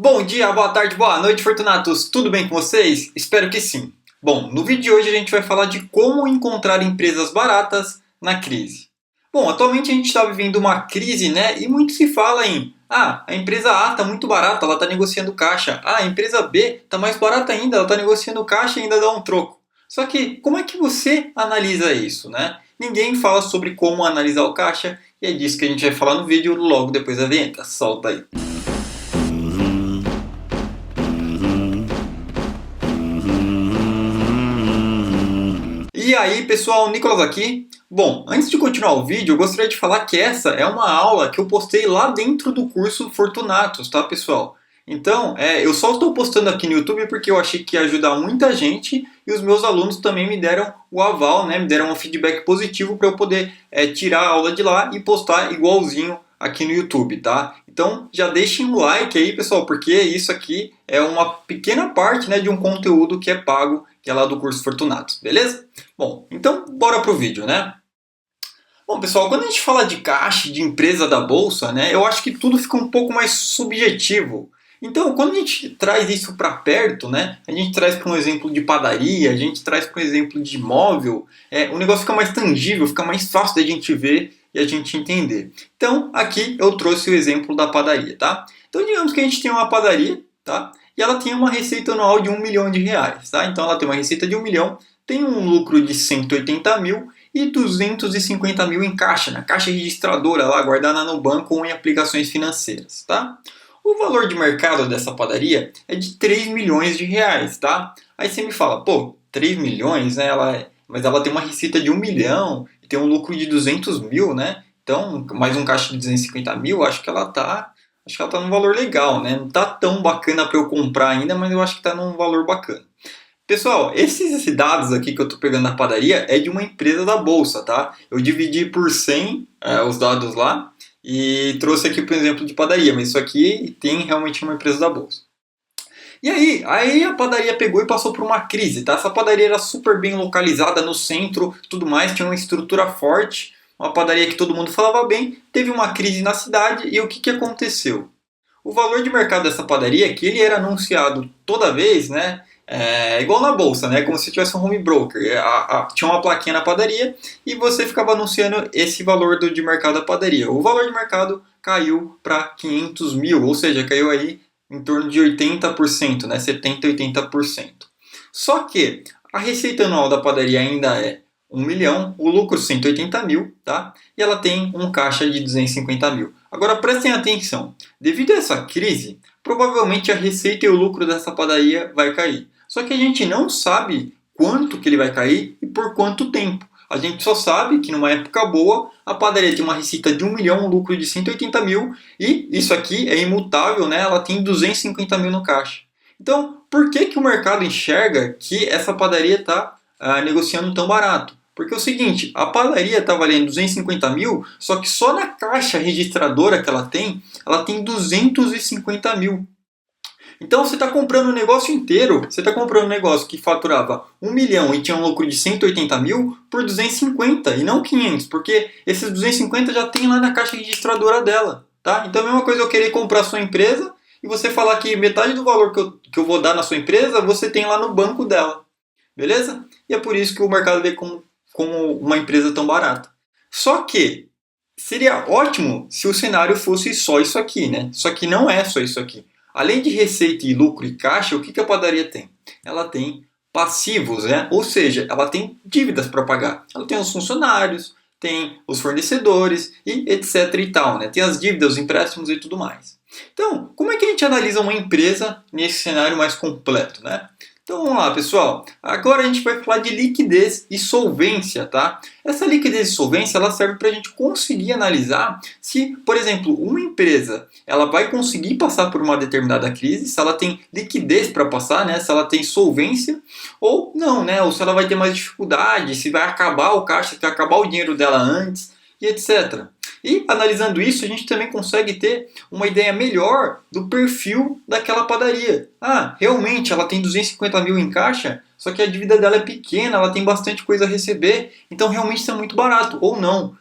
Bom dia, boa tarde, boa noite, Fortunatos! Tudo bem com vocês? Espero que sim. Bom, no vídeo de hoje a gente vai falar de como encontrar empresas baratas na crise. Bom, atualmente a gente está vivendo uma crise, né? E muito se fala em a empresa A está muito barata, ela está negociando caixa. A empresa B está mais barata ainda, ela está negociando caixa e ainda dá um troco. Só que como é que você analisa isso, né? Ninguém fala sobre como analisar o caixa e é disso que a gente vai falar no vídeo logo depois da vinheta. Solta aí! E aí pessoal, Nicolas aqui. Bom, antes de continuar o vídeo, eu gostaria de falar que essa é uma aula que eu postei lá dentro do curso Fortunatos, tá pessoal? Então, eu só estou postando aqui no YouTube porque eu achei que ia ajudar muita gente e os meus alunos também me deram o aval, né? Me deram um feedback positivo para eu poder tirar a aula de lá e postar igualzinho aqui no YouTube, tá? Então já deixem um like aí, pessoal, porque isso aqui é uma pequena parte, né, de um conteúdo que é pago, que é lá do curso Fortunatos, beleza? Bom, então bora pro vídeo, né? Bom, pessoal, quando a gente fala de caixa, de empresa da bolsa, né, eu acho que tudo fica um pouco mais subjetivo. Então, quando a gente traz isso para perto, né, a gente traz para um exemplo de padaria, a gente traz para um exemplo de imóvel, o negócio fica mais tangível, fica mais fácil da gente ver e a gente entender. Então, aqui eu trouxe o exemplo da padaria, tá? Então, digamos que a gente tem uma padaria, tá? E ela tem uma receita anual de R$ 1 milhão, tá? Então, ela tem uma receita de 1 milhão, tem um lucro de 180 mil e 250 mil em caixa, na caixa registradora lá guardada no banco ou em aplicações financeiras, tá? O valor de mercado dessa padaria é de 3 milhões de reais, tá? Aí você me fala, pô, 3 milhões, né? Mas ela tem uma receita de 1 milhão e tem um lucro de 200 mil, né? Então, mais um caixa de 250 mil, acho que ela tá num valor legal, né? Não tá tão bacana para eu comprar ainda, mas eu acho que tá num valor bacana. Pessoal, esses dados aqui que eu estou pegando na padaria é de uma empresa da bolsa, tá? Eu dividi por 100 os dados lá e trouxe aqui para o exemplo de padaria, mas isso aqui tem realmente uma empresa da bolsa. E aí a padaria pegou e passou por uma crise, tá? Essa padaria era super bem localizada no centro, tudo mais, tinha uma estrutura forte, uma padaria que todo mundo falava bem, teve uma crise na cidade e o que aconteceu? O valor de mercado dessa padaria, que ele era anunciado toda vez, né? Igual na bolsa, né? Como se tivesse um home broker. Tinha uma plaquinha na padaria e você ficava anunciando esse valor de mercado da padaria. O valor de mercado caiu para 500 mil, ou seja, caiu aí em torno de 80%, né? 70, 80%. Só que a receita anual da padaria ainda é 1 milhão, o lucro 180 mil, tá? E ela tem um caixa de 250 mil. Agora prestem atenção, devido a essa crise, provavelmente a receita e o lucro dessa padaria vai cair. Só que a gente não sabe quanto que ele vai cair e por quanto tempo. A gente só sabe que numa época boa, a padaria tem uma receita de 1 milhão, um lucro de 180 mil e isso aqui é imutável, né? Ela tem 250 mil no caixa. Então, por que o mercado enxerga que essa padaria está negociando tão barato? Porque é o seguinte, a padaria está valendo 250 mil, só que só na caixa registradora que ela tem 250 mil. Então você está comprando o negócio inteiro, você está comprando um negócio que faturava 1 milhão e tinha um lucro de 180 mil por 250 e não 500, porque esses 250 já tem lá na caixa registradora dela. Tá? Então é a mesma coisa eu querer comprar a sua empresa e você falar que metade do valor que eu vou dar na sua empresa você tem lá no banco dela. Beleza? E é por isso que o mercado vê como uma empresa tão barata. Só que seria ótimo se o cenário fosse só isso aqui, né? Só que não é só isso aqui. Além de receita e lucro e caixa, o que a padaria tem? Ela tem passivos, né? Ou seja, ela tem dívidas para pagar. Ela tem os funcionários, tem os fornecedores e etc e tal, né? Tem as dívidas, os empréstimos e tudo mais. Então, como é que a gente analisa uma empresa nesse cenário mais completo, né? Então vamos lá, pessoal. Agora a gente vai falar de liquidez e solvência, tá? Essa liquidez e solvência ela serve para a gente conseguir analisar se, por exemplo, uma empresa ela vai conseguir passar por uma determinada crise, se ela tem liquidez para passar, né? Se ela tem solvência ou não, né? Ou se ela vai ter mais dificuldade, se vai acabar o caixa, se vai acabar o dinheiro dela antes e etc. E analisando isso, a gente também consegue ter uma ideia melhor do perfil daquela padaria. Ah, realmente ela tem 250 mil em caixa? só que a dívida dela é pequena, ela tem bastante coisa a receber, então realmente isso é muito barato. Ou não,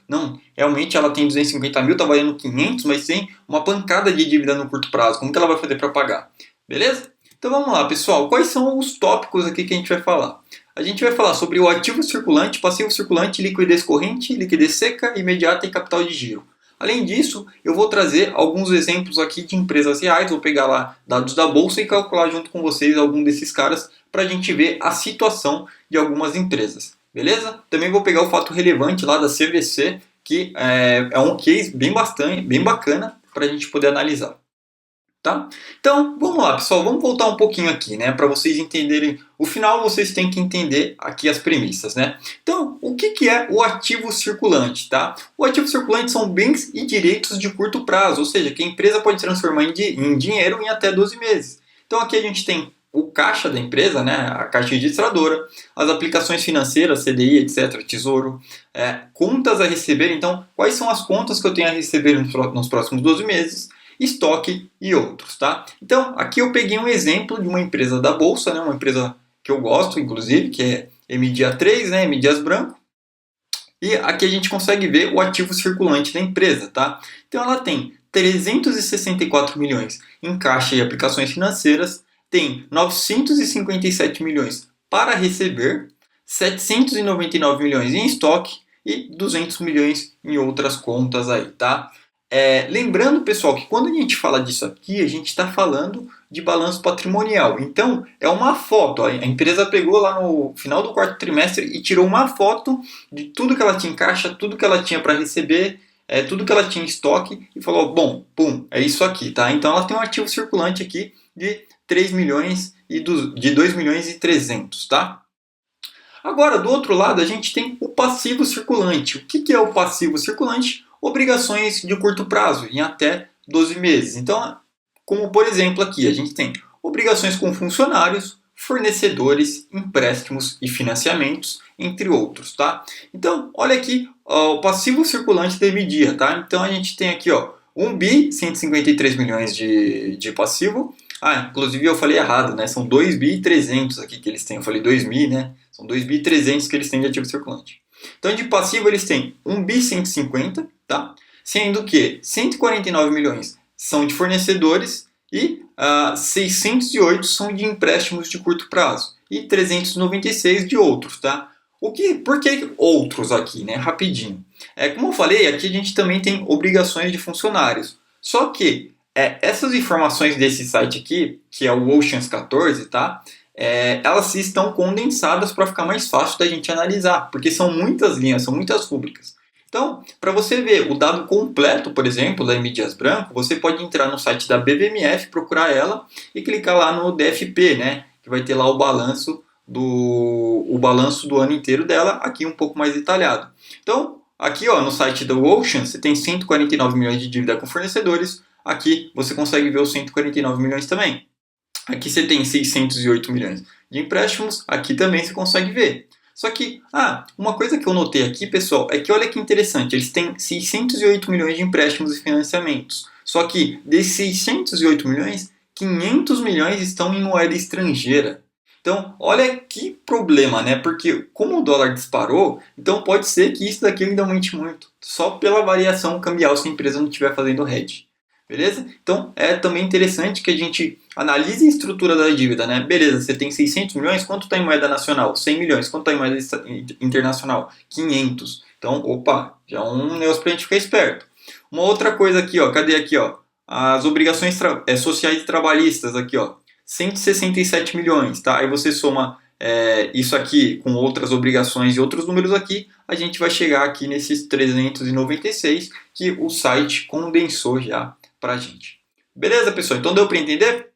realmente ela tem 250 mil, está valendo 500, mas tem uma pancada de dívida no curto prazo. Como que ela vai fazer para pagar? Beleza? Então vamos lá, pessoal. Quais são os tópicos aqui que a gente vai falar? A gente vai falar sobre o ativo circulante, passivo circulante, liquidez corrente, liquidez seca, imediata e capital de giro. Além disso, eu vou trazer alguns exemplos aqui de empresas reais, vou pegar lá dados da bolsa e calcular junto com vocês algum desses caras para a gente ver a situação de algumas empresas, beleza? Também vou pegar o fato relevante lá da CVC, que é um case bem bacana para a gente poder analisar. Tá? Então, vamos lá, pessoal, vamos voltar um pouquinho aqui, né, para vocês entenderem. O final vocês têm que entender aqui as premissas, né? Então, o que é o ativo circulante, tá? O ativo circulante são bens e direitos de curto prazo, ou seja, que a empresa pode transformar em dinheiro em até 12 meses. Então, aqui a gente tem o caixa da empresa, né, a caixa registradora, as aplicações financeiras, CDI, etc., Tesouro, contas a receber. Então, quais são as contas que eu tenho a receber nos próximos 12 meses? Estoque e outros, tá? Então, aqui eu peguei um exemplo de uma empresa da bolsa, né? Uma empresa que eu gosto, inclusive, que é MDA3, né? M Dias Branco. E aqui a gente consegue ver o ativo circulante da empresa, tá? Então, ela tem 364 milhões em caixa e aplicações financeiras, tem 957 milhões para receber, 799 milhões em estoque e 200 milhões em outras contas aí, tá? Lembrando, pessoal, que quando a gente fala disso aqui, a gente está falando de balanço patrimonial. Então, é uma foto. A empresa pegou lá no final do quarto trimestre e tirou uma foto de tudo que ela tinha em caixa, tudo que ela tinha para receber, tudo que ela tinha em estoque e falou, bom, pum, é isso aqui, tá? Então, ela tem um ativo circulante aqui de 3 milhões de 2 milhões e 300, tá? Agora, do outro lado, a gente tem o passivo circulante. O que é o passivo circulante? Obrigações de curto prazo, em até 12 meses. Então, como por exemplo aqui, a gente tem obrigações com funcionários, fornecedores, empréstimos e financiamentos, entre outros, tá? Então, olha aqui o passivo circulante da MDIA, tá? Então, a gente tem aqui, 1 bi, 153 milhões de passivo. Inclusive eu falei errado, né? São 2 bi e 300 aqui que eles têm. Eu falei 2 bi, né? São 2 bi e 300 que eles têm de ativo circulante. Então, de passivo, eles têm 1 bi 150, tá? Sendo que 149 milhões são de fornecedores e 608 são de empréstimos de curto prazo e 396 de outros, tá? Por que outros aqui, né? Rapidinho. Como eu falei, aqui a gente também tem obrigações de funcionários. Só que essas informações desse site aqui, que é o Oceans 14, tá? Elas estão condensadas para ficar mais fácil da gente analisar, porque são muitas linhas, são muitas rúbricas. Então, para você ver o dado completo, por exemplo, da M Dias Branco, você pode entrar no site da BVMF, procurar ela e clicar lá no DFP, né? Que vai ter lá o balanço do ano inteiro dela, aqui um pouco mais detalhado. Então, aqui no site do Ocean, você tem 149 milhões de dívida com fornecedores, aqui você consegue ver os 149 milhões também. Aqui você tem 608 milhões de empréstimos, aqui também você consegue ver. Só que, uma coisa que eu notei aqui, pessoal, é que olha que interessante, eles têm 608 milhões de empréstimos e financiamentos. Só que desses 608 milhões, 500 milhões estão em moeda estrangeira. Então, olha que problema, né? Porque como o dólar disparou, então pode ser que isso daqui ainda aumente muito, só pela variação cambial se a empresa não estiver fazendo hedge. Beleza? Então, é também interessante que a gente analise a estrutura da dívida, né? Beleza, você tem 600 milhões, quanto está em moeda nacional? 100 milhões, quanto está em moeda internacional? 500. Então, já é um negócio para a gente ficar esperto. Uma outra coisa aqui, cadê aqui, as obrigações sociais e trabalhistas aqui, 167 milhões, tá? Aí você soma isso aqui com outras obrigações e outros números aqui, a gente vai chegar aqui nesses 396 que o site condensou já pra gente. Beleza, pessoal? Então deu para entender?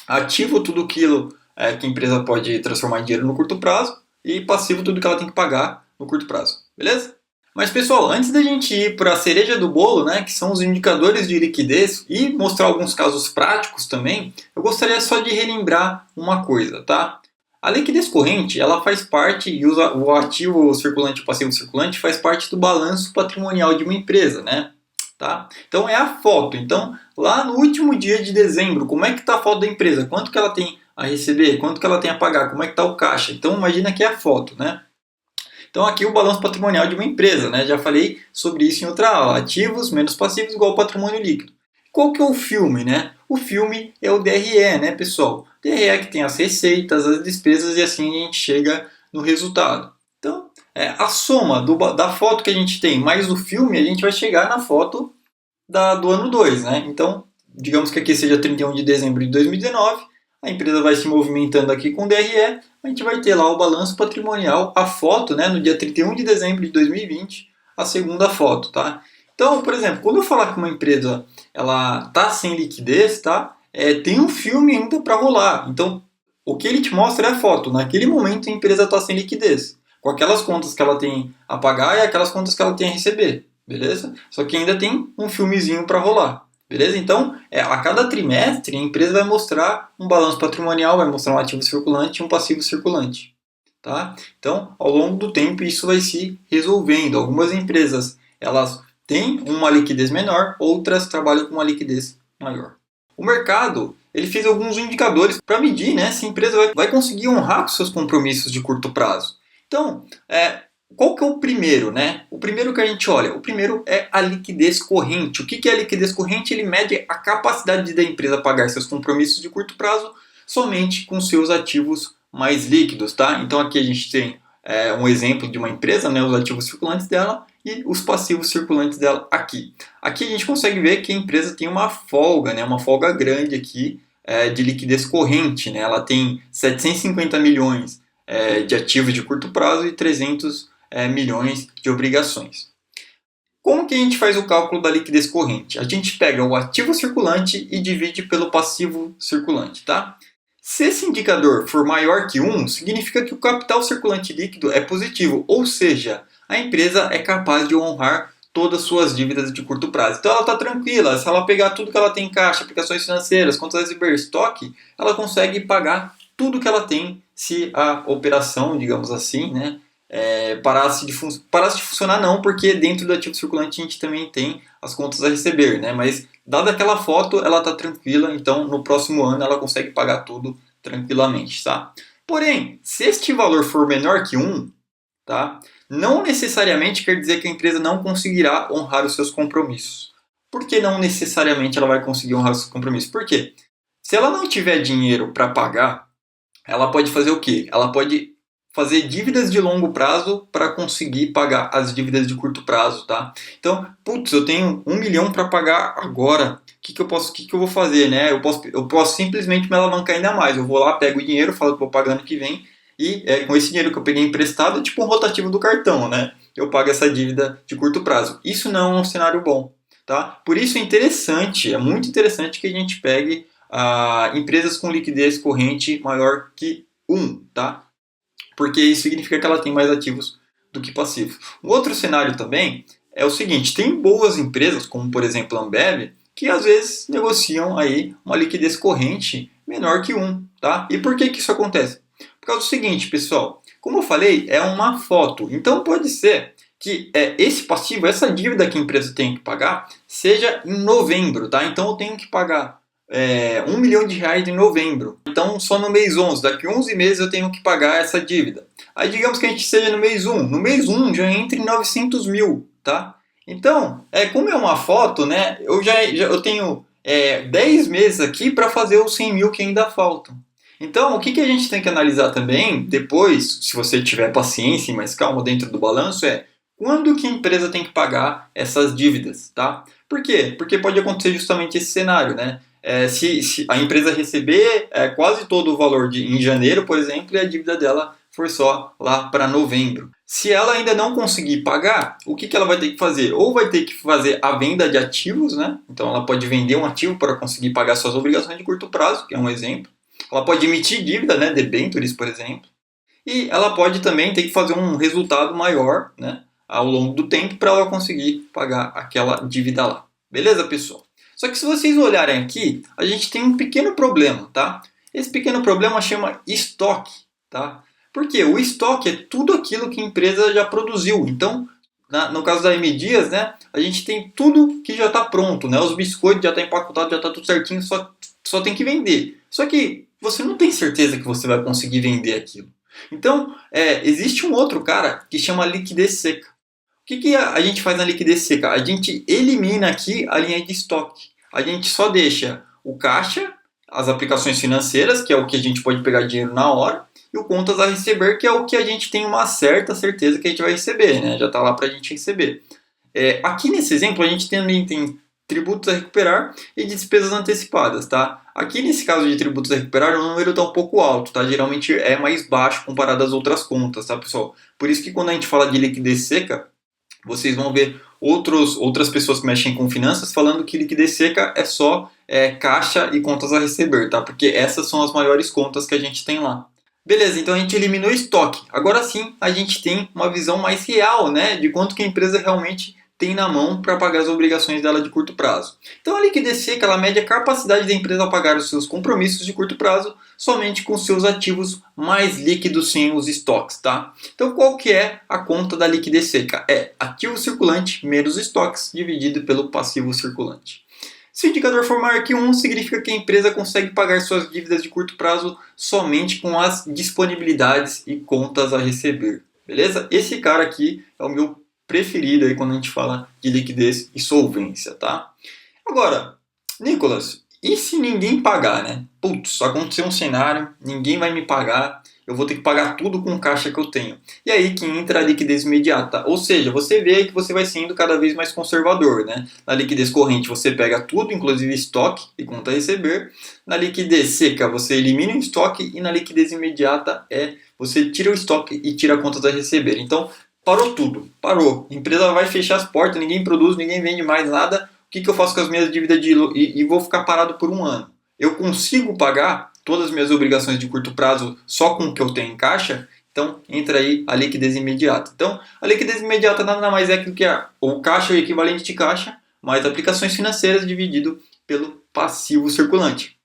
Ativo tudo aquilo que a empresa pode transformar em dinheiro no curto prazo e passivo tudo que ela tem que pagar no curto prazo. Beleza? Mas, pessoal, antes da gente ir para a cereja do bolo, né, que são os indicadores de liquidez e mostrar alguns casos práticos também, eu gostaria só de relembrar uma coisa, tá? A liquidez corrente, ela faz parte, e o ativo circulante e o passivo circulante faz parte do balanço patrimonial de uma empresa, né? Tá? Então é a foto. Então, lá no último dia de dezembro, como é que está a foto da empresa? Quanto que ela tem a receber, quanto que ela tem a pagar, como é que está o caixa. Então imagina aqui a foto, né? Então aqui o balanço patrimonial de uma empresa, né? Já falei sobre isso em outra aula. Ativos menos passivos igual patrimônio líquido. Qual que é o filme, né? O filme é o DRE, né, pessoal? DRE que tem as receitas, as despesas e assim a gente chega no resultado. Então, a soma da foto que a gente tem mais do filme, a gente vai chegar na foto do ano 2, né? Então, digamos que aqui seja 31 de dezembro de 2019, a empresa vai se movimentando aqui com o DRE, a gente vai ter lá o balanço patrimonial, a foto, né, no dia 31 de dezembro de 2020, a segunda foto, tá? Então, por exemplo, quando eu falar que uma empresa ela tá sem liquidez, tá? Tem um filme ainda para rolar. Então, o que ele te mostra é a foto. Naquele momento a empresa está sem liquidez, com aquelas contas que ela tem a pagar e aquelas contas que ela tem a receber, beleza? Só que ainda tem um filmezinho para rolar. Beleza? Então, a cada trimestre, a empresa vai mostrar um balanço patrimonial, vai mostrar um ativo circulante e um passivo circulante. Tá? Então, ao longo do tempo, isso vai se resolvendo. Algumas empresas elas têm uma liquidez menor, outras trabalham com uma liquidez maior. O mercado ele fez alguns indicadores para medir, né, se a empresa vai conseguir honrar os seus compromissos de curto prazo. Então, qual que é o primeiro, né? O primeiro que a gente olha, o primeiro é a liquidez corrente. O que é a liquidez corrente? Ele mede a capacidade da empresa pagar seus compromissos de curto prazo somente com seus ativos mais líquidos, tá? Então aqui a gente tem um exemplo de uma empresa, né? Os ativos circulantes dela e os passivos circulantes dela aqui. Aqui a gente consegue ver que a empresa tem uma folga, né? Uma folga grande aqui de liquidez corrente, né? Ela tem 750 milhões de ativos de curto prazo e 300 milhões de obrigações. Como que a gente faz o cálculo da liquidez corrente? A gente pega o ativo circulante e divide pelo passivo circulante, tá? Se esse indicador for maior que 1, significa que o capital circulante líquido é positivo, ou seja, a empresa é capaz de honrar todas as suas dívidas de curto prazo. Então ela está tranquila, se ela pegar tudo que ela tem em caixa, aplicações financeiras, contas de estoque, ela consegue pagar tudo que ela tem se a operação, digamos assim, né, parasse de funcionar não, porque dentro do ativo circulante a gente também tem as contas a receber, né? Mas dada aquela foto, ela está tranquila, então no próximo ano ela consegue pagar tudo tranquilamente, tá? Porém, se este valor for menor que 1, tá? Não necessariamente quer dizer que a empresa não conseguirá honrar os seus compromissos. Por que não necessariamente ela vai conseguir honrar os seus compromissos? Por quê? Se ela não tiver dinheiro para pagar, ela pode fazer o quê? Ela pode fazer dívidas de longo prazo para conseguir pagar as dívidas de curto prazo, tá? Então, putz, eu tenho 1 milhão para pagar agora. O que eu vou fazer, né? Eu posso simplesmente me alavancar ainda mais. Eu vou lá, pego o dinheiro, falo que vou pagar ano que vem e com esse dinheiro que eu peguei emprestado, é tipo um rotativo do cartão, né? Eu pago essa dívida de curto prazo. Isso não é um cenário bom, tá? Por isso é muito interessante que a gente pegue empresas com liquidez corrente maior que 1, tá? Porque isso significa que ela tem mais ativos do que passivos. Um outro cenário também é o seguinte, tem boas empresas, como por exemplo a Ambev, que às vezes negociam aí uma liquidez corrente menor que 1, tá? E por que isso acontece? Por causa do seguinte, pessoal, como eu falei, é uma foto, então pode ser que esse passivo, essa dívida que a empresa tem que pagar, seja em novembro, tá? Então eu tenho que pagar 1 milhão de reais em novembro. Então, só no mês 11, daqui 11 meses eu tenho que pagar essa dívida. Aí, digamos que a gente seja no mês 1. No mês 1 já entra em 900 mil, tá? Então, como é uma foto, né? Eu tenho 10 meses aqui para fazer os 100 mil que ainda faltam. Então, o que a gente tem que analisar também, depois, se você tiver paciência e mais calma dentro do balanço, quando que a empresa tem que pagar essas dívidas, tá? Por quê? Porque pode acontecer justamente esse cenário, né? Se a empresa receber quase todo o valor em janeiro, por exemplo, e a dívida dela for só lá para novembro. Se ela ainda não conseguir pagar, o que ela vai ter que fazer? Ou vai ter que fazer a venda de ativos, né? Então ela pode vender um ativo para conseguir pagar suas obrigações de curto prazo, que é um exemplo. Ela pode emitir dívida, né? Debêntures, por exemplo. E ela pode também ter que fazer um resultado maior, né? Ao longo do tempo para ela conseguir pagar aquela dívida lá. Beleza, pessoal? Só que se vocês olharem aqui, a gente tem um pequeno problema, tá? Esse pequeno problema chama estoque, tá? Porque o estoque é tudo aquilo que a empresa já produziu. Então, no caso da M né, a gente tem tudo que já está pronto, né? Os biscoitos já estão empacotados, já está tudo certinho, só só tem que vender. Só que você não tem certeza que você vai conseguir vender aquilo. Então, existe um outro cara que chama liquidez seca. O que a gente faz na liquidez seca? A gente elimina aqui a linha de estoque. A gente só deixa o caixa, as aplicações financeiras, que é o que a gente pode pegar dinheiro na hora, e o contas a receber, que é o que a gente tem uma certa certeza que a gente vai receber, né? Já está lá para a gente receber. Aqui nesse exemplo, a gente também tem tributos a recuperar e despesas antecipadas, tá? Aqui nesse caso de tributos a recuperar, o número está um pouco alto, tá? Geralmente é mais baixo comparado às outras contas, tá, pessoal? Por isso que quando a gente fala de liquidez seca, vocês vão ver outras pessoas que mexem com finanças falando que liquidez seca é só caixa e contas a receber, tá? Porque essas são as maiores contas que a gente tem lá. Beleza, então a gente eliminou o estoque. Agora sim, a gente tem uma visão mais real, né, de quanto que a empresa realmente tem na mão para pagar as obrigações dela de curto prazo. Então a liquidez seca ela mede a capacidade da empresa a pagar os seus compromissos de curto prazo somente com seus ativos mais líquidos sem os estoques, tá? Então qual que é a conta da liquidez seca? É ativo circulante menos estoques dividido pelo passivo circulante. Se o indicador for maior que 1, significa que a empresa consegue pagar suas dívidas de curto prazo somente com as disponibilidades e contas a receber. Beleza? Esse cara aqui é o meu preferido aí quando a gente fala de liquidez e solvência, tá? Agora, Nicolas, e se ninguém pagar, né? Putz, aconteceu um cenário, ninguém vai me pagar, eu vou ter que pagar tudo com caixa que eu tenho. E aí que entra a liquidez imediata. Ou seja, você vê que você vai sendo cada vez mais conservador, né? Na liquidez corrente você pega tudo, inclusive estoque e conta a receber. Na liquidez seca você elimina o estoque e na liquidez imediata você tira o estoque e tira contas a receber. Então, parou tudo, parou. A empresa vai fechar as portas, ninguém produz, ninguém vende mais nada. O que eu faço com as minhas dívidas e vou ficar parado por um ano? Eu consigo pagar todas as minhas obrigações de curto prazo só com o que eu tenho em caixa? Então entra aí a liquidez imediata. Então a liquidez imediata nada mais é que o caixa é o equivalente de caixa mais aplicações financeiras dividido pelo passivo circulante.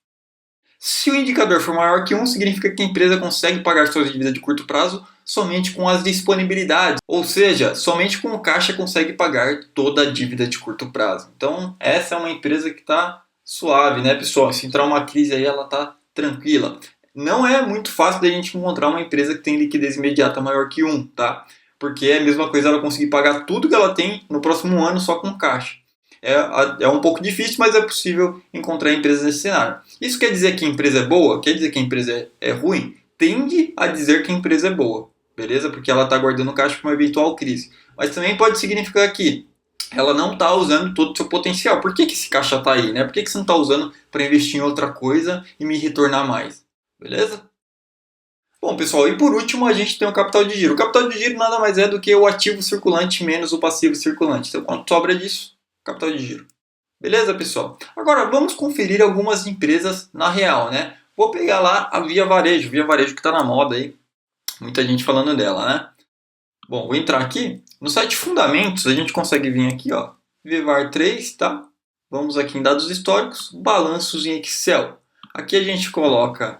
Se o indicador for maior que 1, significa que a empresa consegue pagar suas dívidas de curto prazo somente com as disponibilidades, ou seja, somente com o caixa consegue pagar toda a dívida de curto prazo. Então, essa é uma empresa que está suave, né, pessoal? Se entrar uma crise aí, ela está tranquila. Não é muito fácil da gente encontrar uma empresa que tem liquidez imediata maior que 1, tá? Porque é a mesma coisa ela conseguir pagar tudo que ela tem no próximo ano só com caixa. É um pouco difícil, mas é possível encontrar empresas nesse cenário. Isso quer dizer que a empresa é boa? Quer dizer que a empresa é ruim? Tende a dizer que a empresa é boa, beleza? Porque ela está guardando caixa para uma eventual crise. Mas também pode significar que ela não está usando todo o seu potencial. Por que esse caixa está aí, né? Por que você não está usando para investir em outra coisa e me retornar mais? Beleza? Bom, pessoal, e por último a gente tem o capital de giro. O capital de giro nada mais é do que o ativo circulante menos o passivo circulante. Então, quanto sobra disso? Capital de giro. Beleza, pessoal? Agora, vamos conferir algumas empresas na real, né? Vou pegar lá a Via Varejo que está na moda aí. Muita gente falando dela, né? Bom, vou entrar aqui. No site Fundamentos, a gente consegue vir aqui, ó. Vivar 3, tá? Vamos aqui em dados históricos, balanços em Excel. Aqui a gente coloca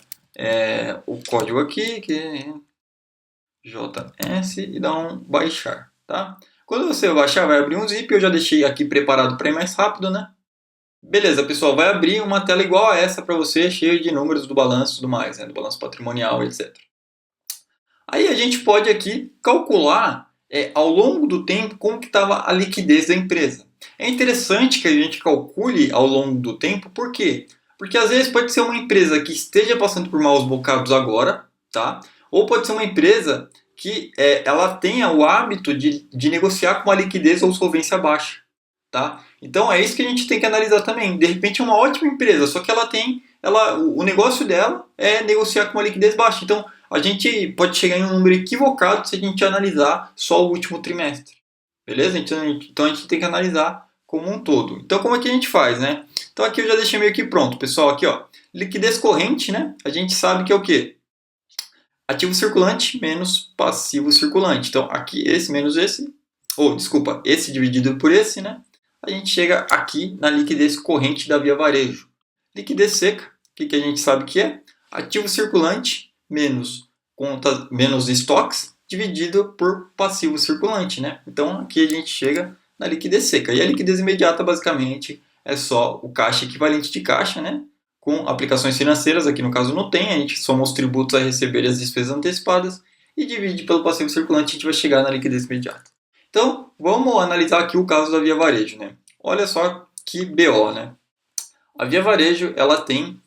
o código aqui, que é JS, e dá um baixar, tá? Quando você baixar, vai abrir um zip. Eu já deixei aqui preparado para ir mais rápido, né? Beleza, pessoal, vai abrir uma tela igual a essa para você, cheia de números do balanço e tudo mais, né? Do balanço patrimonial, etc. Aí a gente pode aqui calcular ao longo do tempo como que estava a liquidez da empresa. É interessante que a gente calcule ao longo do tempo, por quê? Porque às vezes pode ser uma empresa que esteja passando por maus bocados agora, tá? Ou pode ser uma empresa que ela tenha o hábito de negociar com uma liquidez ou solvência baixa, tá? Então é isso que a gente tem que analisar também. De repente é uma ótima empresa, só que o negócio dela é negociar com uma liquidez baixa. Então a gente pode chegar em um número equivocado se a gente analisar só o último trimestre. Beleza? Então a gente tem que analisar como um todo. Então como é que a gente faz, né? Então aqui eu já deixei meio que pronto, pessoal. Aqui, ó, liquidez corrente, né? A gente sabe que é o quê? Ativo circulante menos passivo circulante. Então aqui esse menos esse, esse dividido por esse, né? A gente chega aqui na liquidez corrente da Via Varejo. Liquidez seca, o que a gente sabe que é? Ativo circulante menos estoques dividido por passivo circulante, né? Então aqui a gente chega na liquidez seca. E a liquidez imediata basicamente é só o caixa equivalente de caixa, né? com aplicações financeiras, aqui no caso não tem, a gente soma os tributos a receber e as despesas antecipadas e divide pelo passivo circulante, a gente vai chegar na liquidez imediata. Então, vamos analisar aqui o caso da Via Varejo, né? Olha só que BO, né? A Via Varejo, ela tem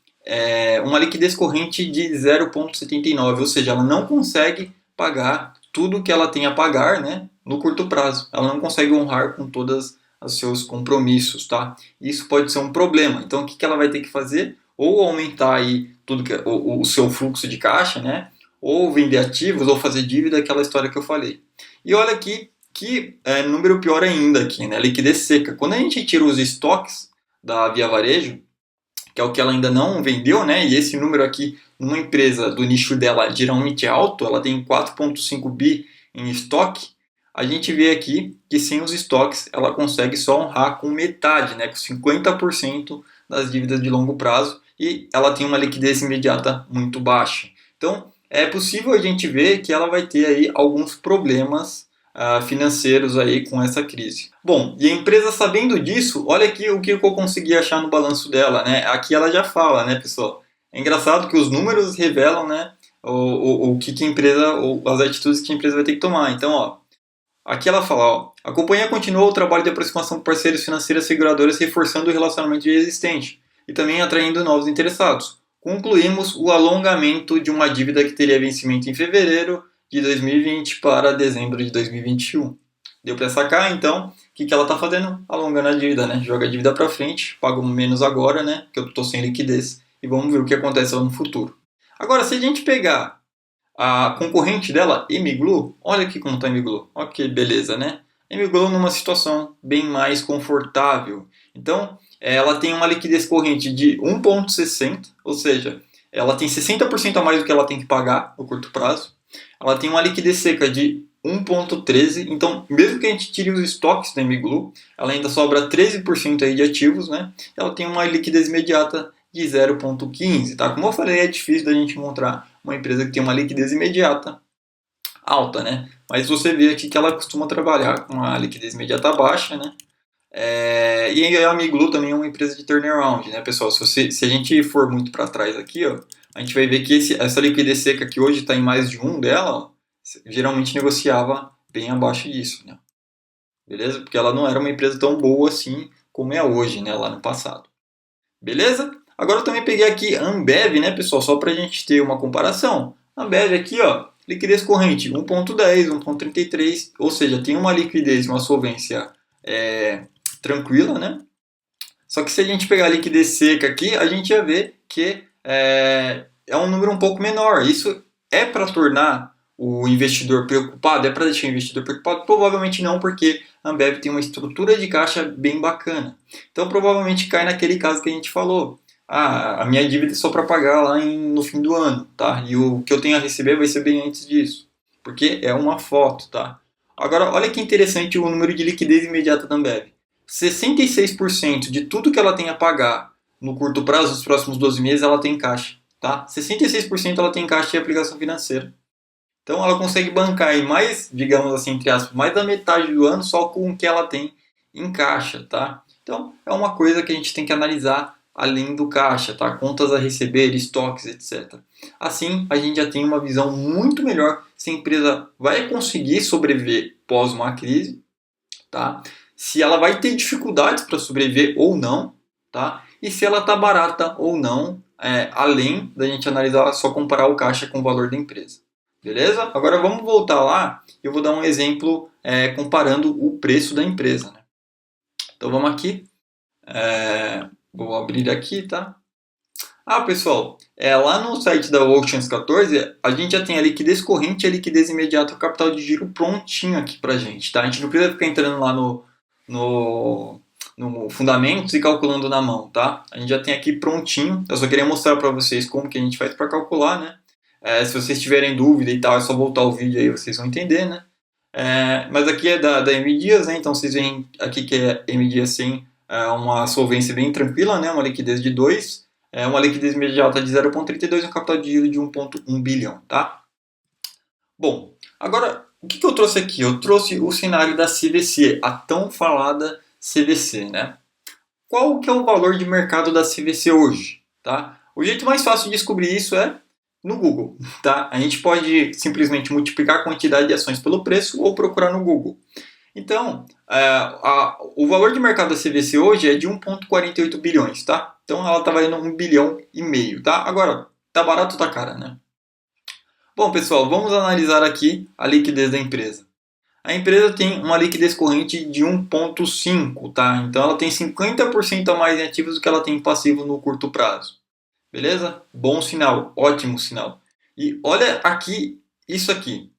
uma liquidez corrente de 0,79, ou seja, ela não consegue pagar tudo que ela tem a pagar, né, no curto prazo. Ela não consegue honrar com todos os seus compromissos, tá? Isso pode ser um problema. Então, o que ela vai ter que fazer? Ou aumentar aí tudo o seu fluxo de caixa, né? Ou vender ativos, ou fazer dívida, aquela história que eu falei. E olha aqui que número pior ainda aqui, né? Liquidez seca. Quando a gente tira os estoques da Via Varejo, que é o que ela ainda não vendeu, né? E esse número aqui, numa empresa do nicho dela geralmente é alto, ela tem 4,5 bi em estoque. A gente vê aqui que sem os estoques ela consegue só honrar com metade, né? Com 50% das dívidas de longo prazo e ela tem uma liquidez imediata muito baixa. Então é possível a gente ver que ela vai ter aí alguns problemas financeiros aí com essa crise. Bom, e a empresa sabendo disso, olha aqui o que eu consegui achar no balanço dela, né? Aqui ela já fala, né, pessoal? É engraçado que os números revelam, né, o que a empresa, ou as atitudes que a empresa vai ter que tomar. Então, ó, aqui ela fala, ó, a companhia continuou o trabalho de aproximação com parceiros financeiros e seguradoras, reforçando o relacionamento existente e também atraindo novos interessados. Concluímos o alongamento de uma dívida que teria vencimento em fevereiro de 2020 para dezembro de 2021. Deu para sacar, então, o que ela está fazendo? Alongando a dívida, né? Joga a dívida para frente, pago menos agora, né? Que eu estou sem liquidez. E vamos ver o que acontece lá no futuro. Agora, se a gente pegar a concorrente dela, Emiglu, olha aqui como está a Emiglu. Ok, beleza, né? Emiglu numa situação bem mais confortável. Então, ela tem uma liquidez corrente de 1,60, ou seja, ela tem 60% a mais do que ela tem que pagar no curto prazo. Ela tem uma liquidez seca de 1,13, então mesmo que a gente tire os estoques da Emiglu, ela ainda sobra 13% aí de ativos, né? Ela tem uma liquidez imediata de 0,15, tá? Como eu falei, é difícil da gente encontrar uma empresa que tem uma liquidez imediata alta, né? Mas você vê aqui que ela costuma trabalhar com uma liquidez imediata baixa, né? E a Emiglu também é uma empresa de turnaround, né, pessoal? Se a gente for muito para trás aqui, ó, a gente vai ver que essa liquidez seca que hoje está em mais de 1 dela, ó, geralmente negociava bem abaixo disso, né? Beleza? Porque ela não era uma empresa tão boa assim como é hoje, né, lá no passado. Beleza? Agora eu também peguei aqui a Ambev, né, pessoal, só para a gente ter uma comparação. A Ambev aqui, ó, liquidez corrente 1,10, 1,33, ou seja, tem uma liquidez, uma solvência tranquila, né? Só que se a gente pegar a liquidez seca aqui, a gente ia ver que é um número um pouco menor. Isso é para tornar o investidor preocupado? É para deixar o investidor preocupado? Provavelmente não, porque a Ambev tem uma estrutura de caixa bem bacana. Então provavelmente cai naquele caso que a gente falou. A minha dívida é só para pagar lá no fim do ano, tá? E o que eu tenho a receber vai ser bem antes disso. Porque é uma foto, tá? Agora, olha que interessante o número de liquidez imediata da Ambev. 66% de tudo que ela tem a pagar no curto prazo, nos próximos 12 meses, ela tem em caixa. Tá? 66% ela tem em caixa de aplicação financeira. Então ela consegue bancar aí mais, digamos assim, entre aspas, mais da metade do ano só com o que ela tem em caixa. Tá? Então é uma coisa que a gente tem que analisar além do caixa, tá? Contas a receber, estoques, etc. Assim, a gente já tem uma visão muito melhor se a empresa vai conseguir sobreviver pós uma crise, tá? Se ela vai ter dificuldades para sobreviver ou não, tá? E se ela está barata ou não, além da gente analisar, só comparar o caixa com o valor da empresa. Beleza? Agora vamos voltar lá e eu vou dar um exemplo comparando o preço da empresa. Né? Então vamos aqui. Vou abrir aqui, tá? Pessoal, lá no site da Oceans 14, a gente já tem a liquidez corrente e a liquidez imediata, o capital de giro prontinho aqui pra gente, tá? A gente não precisa ficar entrando lá no fundamentos e calculando na mão, tá? A gente já tem aqui prontinho. Eu só queria mostrar para vocês como que a gente faz para calcular, né? Se vocês tiverem dúvida e tal, é só voltar o vídeo aí, vocês vão entender, né? Mas aqui é da M Dias, né? Então vocês veem aqui que é M Dias tem uma solvência bem tranquila, né? Uma liquidez de 2, uma liquidez imediata de 0,32 e um capital de giro de 1,1 bilhão, tá? Bom, agora, o que eu trouxe aqui? Eu trouxe o cenário da CVC, a tão falada CVC, né? Qual que é o valor de mercado da CVC hoje? tá? O jeito mais fácil de descobrir isso é no Google, tá? A gente pode simplesmente multiplicar a quantidade de ações pelo preço ou procurar no Google. Então, o valor de mercado da CVC hoje é de 1,48 bilhões, tá? Então ela está valendo 1,5 bilhão, tá? Agora, tá barato ou tá cara, né? Bom, pessoal, vamos analisar aqui a liquidez da empresa. A empresa tem uma liquidez corrente de 1,5, tá? Então ela tem 50% a mais em ativos do que ela tem em passivo no curto prazo. Beleza? Bom sinal, ótimo sinal. E olha aqui, isso aqui.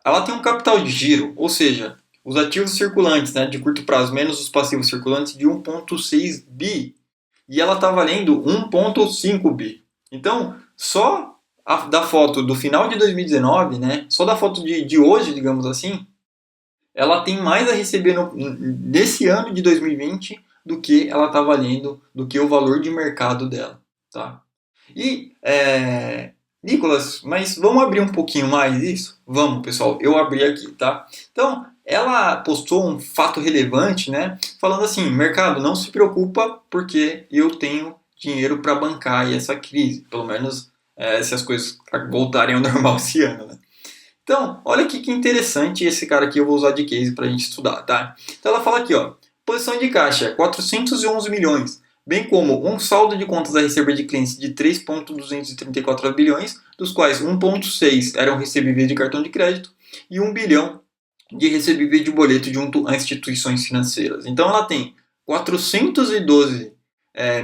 Ela tem um capital de giro, ou seja, os ativos circulantes, né, de curto prazo menos os passivos circulantes de 1,6 bi. E ela está valendo 1,5 bi. Então, só da foto do final de 2019, né, só da foto de hoje, digamos assim, ela tem mais a receber nesse ano de 2020 do que ela está valendo, do que o valor de mercado dela. Tá? E, Nicolas, mas vamos abrir um pouquinho mais isso? Vamos, pessoal, eu abri aqui, tá? Então, ela postou um fato relevante, né? Falando assim, mercado, não se preocupa porque eu tenho dinheiro para bancar essa crise. Pelo menos se as coisas voltarem ao normal esse ano, né? Então, olha aqui que interessante esse cara aqui, eu vou usar de case para a gente estudar, tá? Então ela fala aqui, ó, posição de caixa, 411 milhões, bem como um saldo de contas a receber de clientes de 3,234 bilhões, dos quais 1,6 eram recebíveis de cartão de crédito e 1 bilhão de recebíveis de boleto junto a instituições financeiras. Então ela tem 412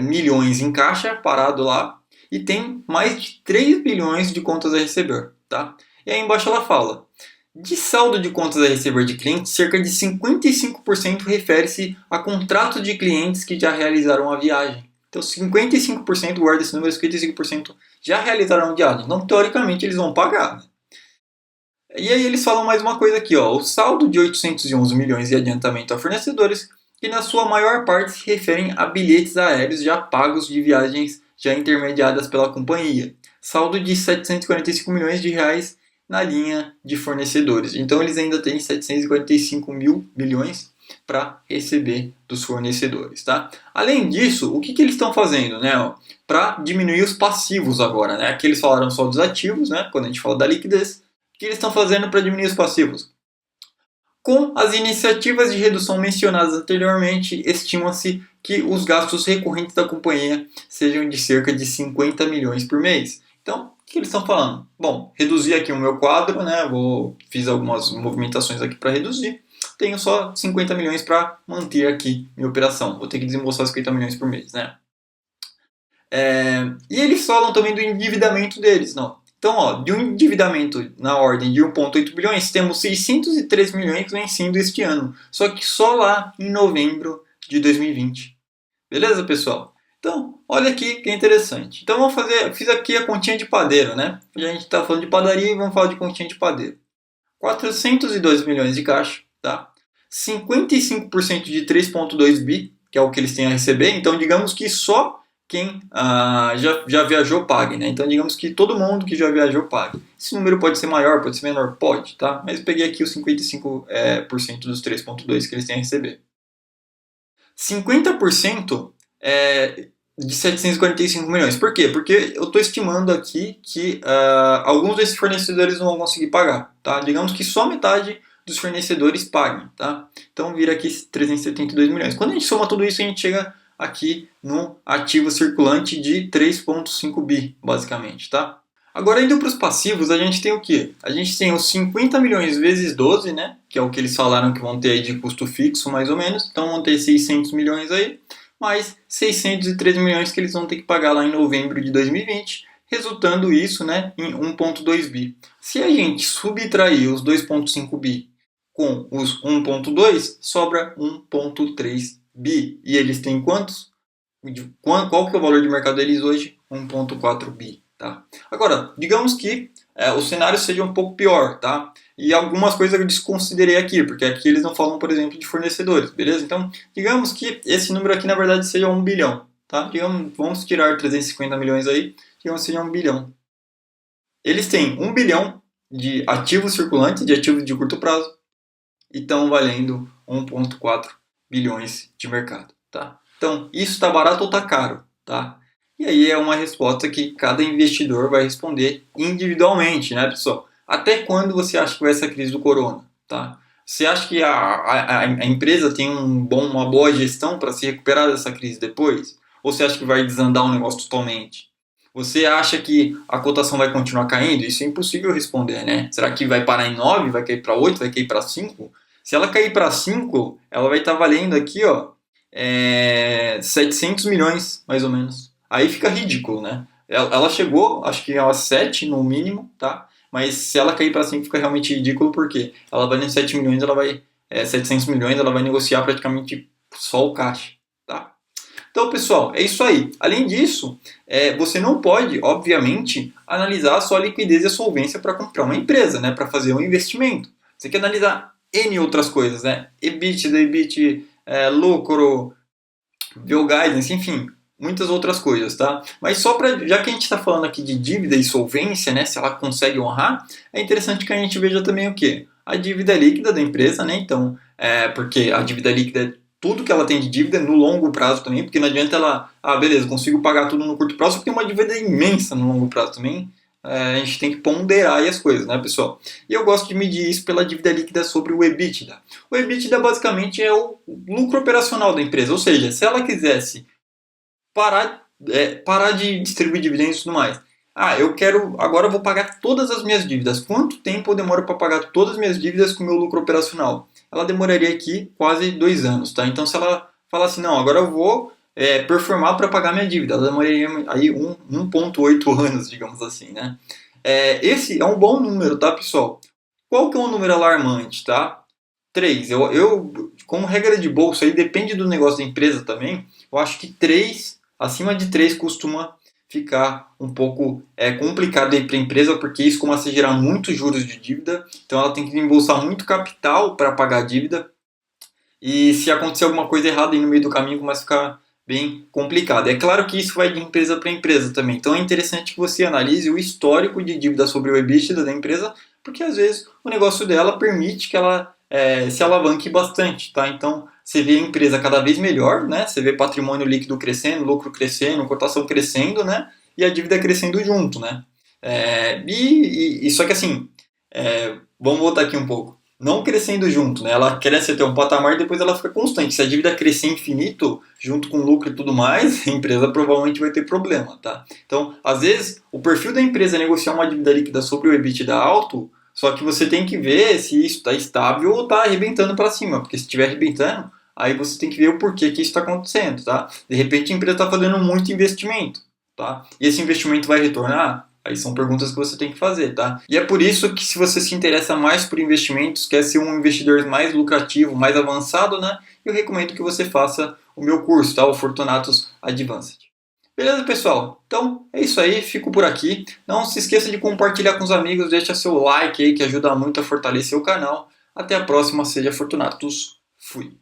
milhões em caixa parado lá e tem mais de 3 bilhões de contas a receber, tá? E aí embaixo ela fala, de saldo de contas a receber de clientes, cerca de 55% refere-se a contratos de clientes que já realizaram a viagem. Então 55%, guarda esse número, 55% já realizaram a viagem. Então teoricamente eles vão pagar, né? E aí eles falam mais uma coisa aqui, ó, o saldo de 811 milhões de adiantamento a fornecedores, que na sua maior parte se referem a bilhetes aéreos já pagos de viagens já intermediadas pela companhia. Saldo de 745 milhões de reais na linha de fornecedores. Então eles ainda têm 745 mil milhões para receber dos fornecedores, tá? Além disso, o que eles estão fazendo, né? Para diminuir os passivos agora, né? Aqui eles falaram só dos ativos, né? Quando a gente fala da liquidez, o que eles estão fazendo para diminuir os passivos? Com as iniciativas de redução mencionadas anteriormente, estima-se que os gastos recorrentes da companhia sejam de cerca de 50 milhões por mês. Então, o que eles estão falando? Bom, reduzi aqui o meu quadro, né? Fiz algumas movimentações aqui para reduzir. Tenho só 50 milhões para manter aqui minha operação. Vou ter que desembolsar 50 milhões por mês, né? E eles falam também do endividamento deles, não? Então, ó, de um endividamento na ordem de 1,8 bilhões, temos 603 milhões vencendo este ano. Só que só lá em novembro de 2020. Beleza, pessoal? Então, olha aqui que interessante. Então, vamos fazer, fiz aqui a continha de padeiro, né? Já a gente está falando de padaria e vamos falar de continha de padeiro. 402 milhões de caixa, tá? 55% de 3,2 bi, que é o que eles têm a receber. Então, digamos que só quem já viajou pague, né? Então, digamos que todo mundo que já viajou pague. Esse número pode ser maior, pode ser menor, pode, tá? Mas eu peguei aqui os 55% dos 3,2 que eles têm a receber. 50% de 745 milhões. Por quê? Porque eu estou estimando aqui que alguns desses fornecedores não vão conseguir pagar, tá? Digamos que só metade dos fornecedores paguem, tá? Então vira aqui 372 milhões. Quando a gente soma tudo isso, a gente chega aqui no ativo circulante de 3,5 bi, basicamente, tá? Agora, indo para os passivos, a gente tem o quê? A gente tem os 50 milhões vezes 12, né? Que é o que eles falaram que vão ter aí de custo fixo, mais ou menos. Então, vão ter 600 milhões aí, mais 603 milhões que eles vão ter que pagar lá em novembro de 2020, resultando isso, né, em 1,2 bi. Se a gente subtrair os 2,5 bi com os 1,2, sobra 1,3 bi. E eles têm quantos? Qual que é o valor de mercado deles hoje? 1,4 bi. Tá? Agora, digamos que o cenário seja um pouco pior, tá? E algumas coisas eu desconsiderei aqui, porque aqui eles não falam, por exemplo, de fornecedores, beleza? Então, digamos que esse número aqui, na verdade, seja 1 bilhão, tá? Digamos, vamos tirar 350 milhões aí, digamos que seja 1 bilhão. Eles têm 1 bilhão de ativos circulantes, de ativos de curto prazo, e estão valendo 1,4 bilhões de mercado, tá? Então, isso está barato ou está caro, tá? E aí é uma resposta que cada investidor vai responder individualmente, né, pessoal? Até quando você acha que vai essa crise do corona, tá? Você acha que a empresa tem uma boa gestão para se recuperar dessa crise depois? Ou você acha que vai desandar o negócio totalmente? Você acha que a cotação vai continuar caindo? Isso é impossível responder, né? Será que vai parar em 9, vai cair para 8, vai cair para 5? Se ela cair para 5, ela vai estar valendo aqui, ó, 700 milhões, mais ou menos. Aí fica ridículo, né? Ela chegou, acho que a 7 no mínimo, tá? Mas se ela cair para 5 fica realmente ridículo, porque ela valendo 7 milhões, 700 milhões, ela vai negociar praticamente só o caixa, tá? Então, pessoal, é isso aí. Além disso, você não pode, obviamente, analisar só a liquidez e a solvência para comprar uma empresa, né? Para fazer um investimento. Você quer analisar N outras coisas, né? EBIT, lucro, ver o guidance, enfim, muitas outras coisas, tá? Mas só para, já que a gente está falando aqui de dívida e solvência, né, se ela consegue honrar, é interessante que a gente veja também o quê? A dívida líquida da empresa, né? Então, porque a dívida líquida é tudo que ela tem de dívida no longo prazo também, porque não adianta ela, beleza, consigo pagar tudo no curto prazo, porque tem uma dívida imensa no longo prazo também. A gente tem que ponderar aí as coisas, né, pessoal? E eu gosto de medir isso pela dívida líquida sobre o EBITDA. O EBITDA basicamente é o lucro operacional da empresa, ou seja, se ela quisesse parar de distribuir dividendos e tudo mais. Agora eu vou pagar todas as minhas dívidas. Quanto tempo eu demoro para pagar todas as minhas dívidas com o meu lucro operacional? Ela demoraria aqui quase 2 anos, tá? Então se ela falar assim, não, agora eu vou performar para pagar minha dívida, ela demoraria aí 1,8 anos, digamos assim, né? Esse é um bom número, tá, pessoal? Qual que é um número alarmante, tá? 3. Como regra de bolsa, aí depende do negócio da empresa também, eu acho que 3, acima de 3 costuma ficar um pouco complicado aí para a empresa, porque isso começa a gerar muitos juros de dívida, então ela tem que embolsar muito capital para pagar a dívida, e se acontecer alguma coisa errada aí no meio do caminho, começa a ficar bem complicado. É claro que isso vai de empresa para empresa também, então é interessante que você analise o histórico de dívida sobre o EBITDA da empresa, porque às vezes o negócio dela permite que ela se alavanque bastante, tá? Então você vê a empresa cada vez melhor, né? Você vê patrimônio líquido crescendo, lucro crescendo, cotação crescendo, né? E a dívida crescendo junto, né? Só que assim, vamos voltar aqui um pouco. Não crescendo junto, né? Ela cresce até um patamar e depois ela fica constante. Se a dívida crescer infinito, junto com lucro e tudo mais, a empresa provavelmente vai ter problema, tá? Então, às vezes, o perfil da empresa é negociar uma dívida líquida sobre o EBITDA alto, só que você tem que ver se isso está estável ou está arrebentando para cima, porque se estiver arrebentando, aí você tem que ver o porquê que isso está acontecendo, tá? De repente a empresa está fazendo muito investimento, tá? E esse investimento vai retornar? Aí são perguntas que você tem que fazer, tá? E é por isso que se você se interessa mais por investimentos, quer ser um investidor mais lucrativo, mais avançado, né? Eu recomendo que você faça o meu curso, tá? O Fortunatos Advanced. Beleza, pessoal? Então é isso aí, fico por aqui. Não se esqueça de compartilhar com os amigos, deixa seu like aí que ajuda muito a fortalecer o canal. Até a próxima, seja Fortunatos. Fui.